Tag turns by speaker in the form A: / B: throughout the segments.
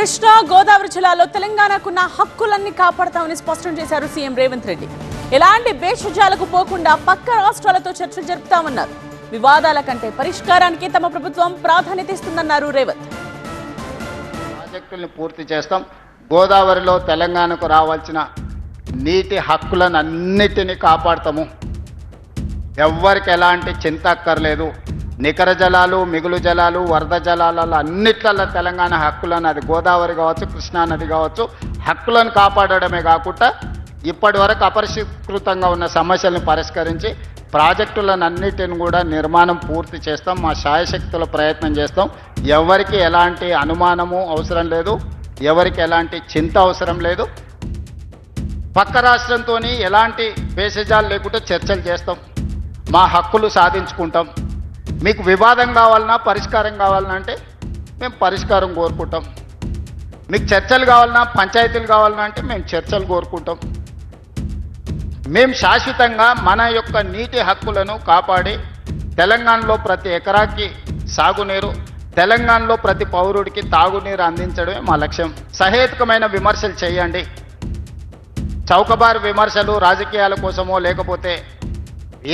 A: కృష్ణా గోదావరి జిల్లాలో తెలంగాణకున్న హక్కులన్నీ కాపాడతామని స్పష్టం చేశారు సీఎం రేవంత్ రెడ్డి. ఎలాంటి భేషజాలకు పోకుండా పక్క రాష్ట్రాలతో చర్చలు జరుపుతామన్నారు. వివాదాల కంటే పరిష్కారానికి తమ ప్రభుత్వం ప్రాధాన్యత ఇస్తుందన్నారు రేవంత్.
B: ప్రాజెక్టుల్ని పూర్తి చేస్తాం. గోదావరిలో తెలంగాణకు రావాల్సిన నీటి హక్కులను అన్నిటినీ కాపాడతాము. ఎవ్వరికి ఎలాంటి చింత అక్కర్లేదు. నికర జలాలు, మిగులు జలాలు, వరద జలాలలో అన్నిట్లలో తెలంగాణ హక్కులను, అది గోదావరి కావచ్చు, కృష్ణా నది కావచ్చు, హక్కులను కాపాడడమే కాకుండా ఇప్పటి వరకు అపరిష్కృతంగా ఉన్న సమస్యలను పరిష్కరించి ప్రాజెక్టులను అన్నిటిని కూడా నిర్మాణం పూర్తి చేస్తాం. మా శాయశక్తుల ప్రయత్నం చేస్తాం. ఎవరికి ఎలాంటి అనుమానము అవసరం లేదు, ఎవరికి ఎలాంటి చింత అవసరం లేదు. పక్క రాష్ట్రంతో ఎలాంటి భేషజాలు లేకుండా చర్చలు చేస్తాం. మా హక్కులు సాధించుకుంటాం. మీకు వివాదం కావాలన్నా, పరిష్కారం కావాలన్నా అంటే మేము పరిష్కారం కోరుకుంటాం. మీకు చర్చలు కావాలన్నా, పంచాయతీలు కావాలన్నా అంటే మేము చర్చలు కోరుకుంటాం. మేము శాశ్వతంగా మన యొక్క నీటి హక్కులను కాపాడి తెలంగాణలో ప్రతి ఎకరాకి సాగునీరు, తెలంగాణలో ప్రతి పౌరుడికి తాగునీరు అందించడమే మా లక్ష్యం. సహేతుకమైన విమర్శలు చేయండి. చౌకబారు విమర్శలు రాజకీయాల కోసమో లేకపోతే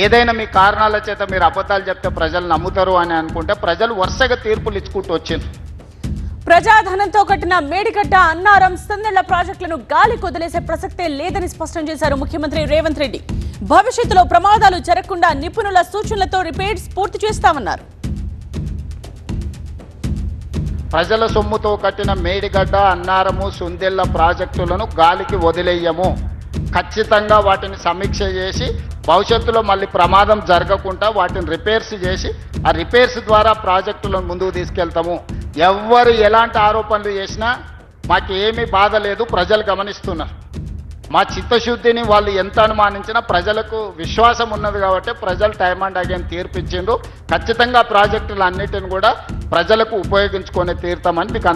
B: ఏదైనా మీ కారణాల చేత మీరు అబద్ధాలు చెప్తే ప్రజలు నమ్ముతారు అని అనుకుంటే ప్రజలు వరుసగా తీర్పులు ఇచ్చుకుంటూ వచ్చింది.
A: ప్రజాధనంతో కట్టిన మేడిగడ్డ, అన్నారం, సందెళ్ల ప్రాజెక్టులను గాలికి వదిలేసే ప్రసక్తే లేదని స్పష్టం చేశారు ముఖ్యమంత్రి రేవంత్ రెడ్డి. భవిష్యత్తులో ప్రమాదాలు జరగకుండా నిపుణుల సూచనలతో రిపేర్స్ పూర్తి చేస్తామన్నారు.
B: ప్రజల సొమ్ముతో కట్టిన మేడిగడ్డ, అన్నారము, సుందెళ్ల ప్రాజెక్టులను గాలికి వదిలేయము. ఖచ్చితంగా వాటిని సమీక్ష చేసి భవిష్యత్తులో మళ్ళీ ప్రమాదం జరగకుండా వాటిని రిపేర్స్ చేసి ఆ రిపేర్స్ ద్వారా ప్రాజెక్టులను ముందుకు తీసుకెళ్తాము. ఎవ్వరు ఎలాంటి ఆరోపణలు చేసినా మాకు ఏమీ బాధ లేదు. ప్రజలు గమనిస్తున్నారు. మా చిత్తశుద్ధిని వాళ్ళు ఎంత అనుమానించినా ప్రజలకు విశ్వాసం ఉన్నది కాబట్టి ప్రజలు టైం అండ్ అగైన్ తీర్పిచ్చిండ్రు. ఖచ్చితంగా ప్రాజెక్టులు అన్నిటిని కూడా ప్రజలకు ఉపయోగించుకొని తీరుతామని మీకు